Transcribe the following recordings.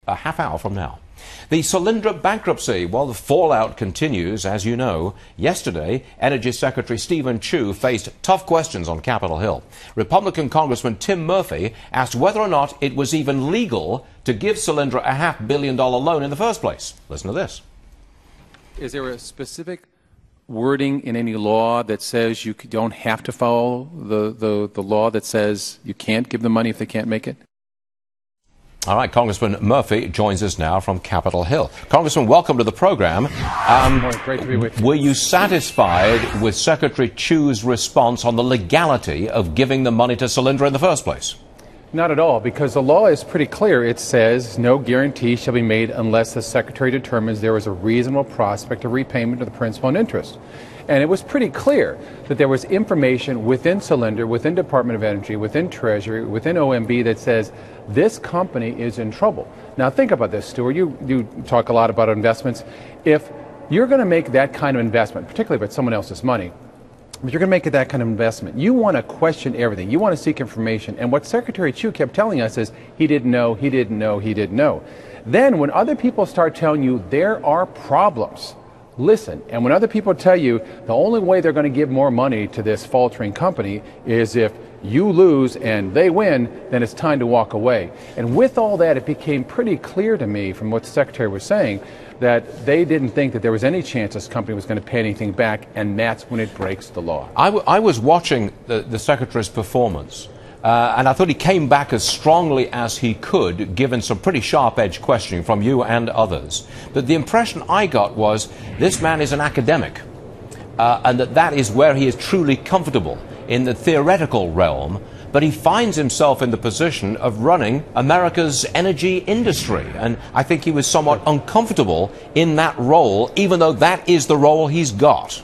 A half hour from now. The Solyndra bankruptcy, well, the fallout continues, as you know. Yesterday, Energy Secretary Steven Chu faced tough questions on Capitol Hill. Republican Congressman Tim Murphy asked whether or not it was even legal to give Solyndra a $500 million loan in the first place. Listen to this. Is there a specific wording in any law that says you don't have to follow the law that says you can't give them money if they can't make it? All right, Congressman Murphy joins us now from Capitol Hill. Congressman, welcome to the program. Great to be with you. Were you satisfied with Secretary Chu's response on the legality of giving the money to Solyndra in the first place? Not at all, because the law is pretty clear. It says no guarantee shall be made unless the Secretary determines there is a reasonable prospect of repayment of the principal and interest. And it was pretty clear that there was information within Solyndra, within Department of Energy, within Treasury, within OMB that says this company is in trouble. Now think about this, Stuart. You talk a lot about investments. If you're going to make that kind of investment, particularly if it's someone else's money, but you're going to make that kind of investment, you want to question everything. You want to seek information. And what Secretary Chu kept telling us is he didn't know, he didn't know, he didn't know. Then when other people start telling you there are problems, listen. And when other people tell you the only way they're going to give more money to this faltering company is if you lose and they win, then it's time to walk away. And with all that, it became pretty clear to me from what the Secretary was saying that they didn't think that there was any chance this company was going to pay anything back, and that's when it breaks the law. I was watching the Secretary's performance, and I thought he came back as strongly as he could, given some pretty sharp-edged questioning from you and others. But the impression I got was this man is an academic, and that is where he is truly comfortable, in the theoretical realm, but he finds himself in the position of running America's energy industry. And I think he was somewhat uncomfortable in that role, even though that is the role he's got.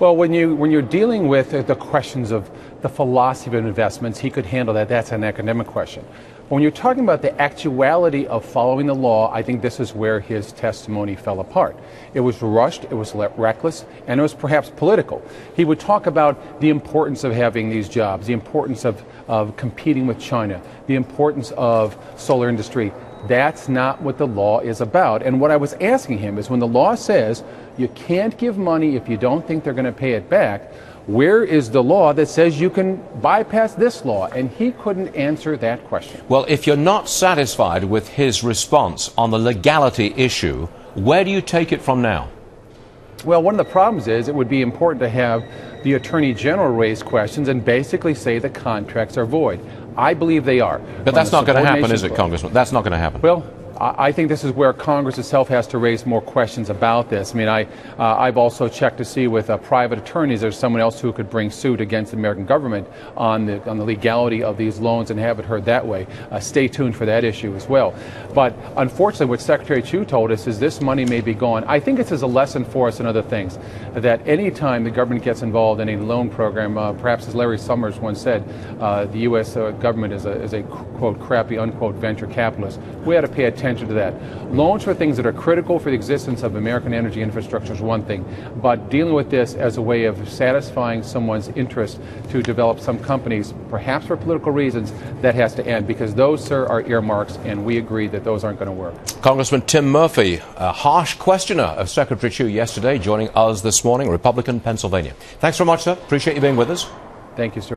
Well, when you're dealing with the questions of the philosophy of investments, he could handle that. That's an academic question. When you're talking about the actuality of following the law, I think this is where his testimony fell apart. It was rushed, it was reckless, and it was perhaps political. He would talk about the importance of having these jobs, the importance of competing with China, the importance of solar industry. That's not what the law is about. And what I was asking him is when the law says you can't give money if you don't think they're going to pay it back, where is the law that says you can bypass this law? And he couldn't answer that question. Well, if you're not satisfied with his response on the legality issue, where do you take it from now? Well, one of the problems is it would be important to have the Attorney General raise questions and basically say the contracts are void. I believe they are. But that's not going to happen, is it, Congressman? That's not going to happen. Well, I think this is where Congress itself has to raise more questions about this. I mean, I've also checked to see with private attorneys there's someone else who could bring suit against the American government on the legality of these loans and have it heard that way. Stay tuned for that issue as well. But unfortunately, what Secretary Chu told us is this money may be gone. I think this is a lesson for us in other things, that any time the government gets involved in a loan program, perhaps as Larry Summers once said, the U.S. government is a quote, crappy, unquote, venture capitalist. We ought to pay attention to that. Loans for things that are critical for the existence of American energy infrastructure is one thing, but dealing with this as a way of satisfying someone's interest to develop some companies, perhaps for political reasons, that has to end, because those, sir, are earmarks, and we agree that those aren't going to work. Congressman Tim Murphy, a harsh questioner of Secretary Chu yesterday, joining us this morning, Republican, Pennsylvania. Thanks very much, sir. Appreciate you being with us. Thank you, sir.